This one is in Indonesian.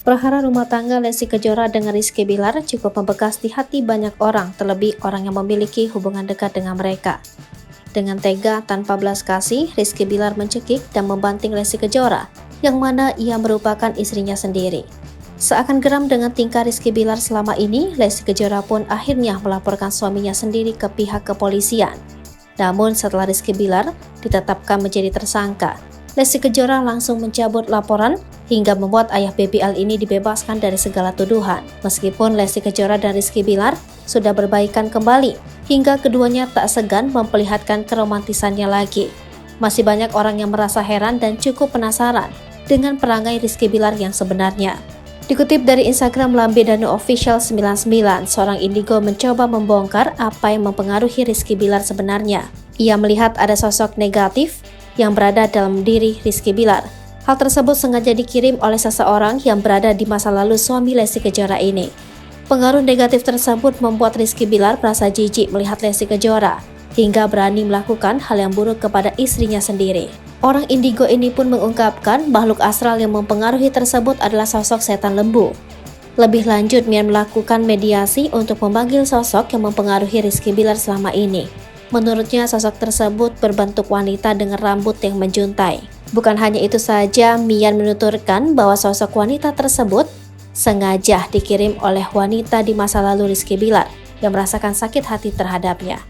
Perhara rumah tangga Lesti Kejora dengan Rizky Bilar cukup membekas di hati banyak orang, terlebih orang yang memiliki hubungan dekat dengan mereka. Dengan tega tanpa belas kasih, Rizky Bilar mencekik dan membanting Lesti Kejora, yang mana ia merupakan istrinya sendiri. Seakan geram dengan tingkah Rizky Bilar selama ini, Lesti Kejora pun akhirnya melaporkan suaminya sendiri ke pihak kepolisian. Namun setelah Rizky Bilar ditetapkan menjadi tersangka, Lesti Kejora langsung mencabut laporan hingga membuat ayah BBL ini dibebaskan dari segala tuduhan. Meskipun Lesti Kejora dan Rizky Bilar sudah berbaikan kembali, hingga keduanya tak segan memperlihatkan keromantisannya lagi. Masih banyak orang yang merasa heran dan cukup penasaran dengan perangai Rizky Bilar yang sebenarnya. Dikutip dari Instagram Lambe Danu Official 99, seorang indigo mencoba membongkar apa yang mempengaruhi Rizky Bilar sebenarnya. Ia melihat ada sosok negatif yang berada dalam diri Rizky Bilar. Hal tersebut sengaja dikirim oleh seseorang yang berada di masa lalu suami Lesti Kejora ini. Pengaruh negatif tersebut membuat Rizky Bilar merasa jijik melihat Lesti Kejora, hingga berani melakukan hal yang buruk kepada istrinya sendiri. Orang indigo ini pun mengungkapkan makhluk astral yang mempengaruhi tersebut adalah sosok setan lembu. Lebih lanjut, Mian melakukan mediasi untuk memanggil sosok yang mempengaruhi Rizky Bilar selama ini. Menurutnya, sosok tersebut berbentuk wanita dengan rambut yang menjuntai. Bukan hanya itu saja, Mian menuturkan bahwa sosok wanita tersebut sengaja dikirim oleh wanita di masa lalu Rizky Bilar yang merasakan sakit hati terhadapnya.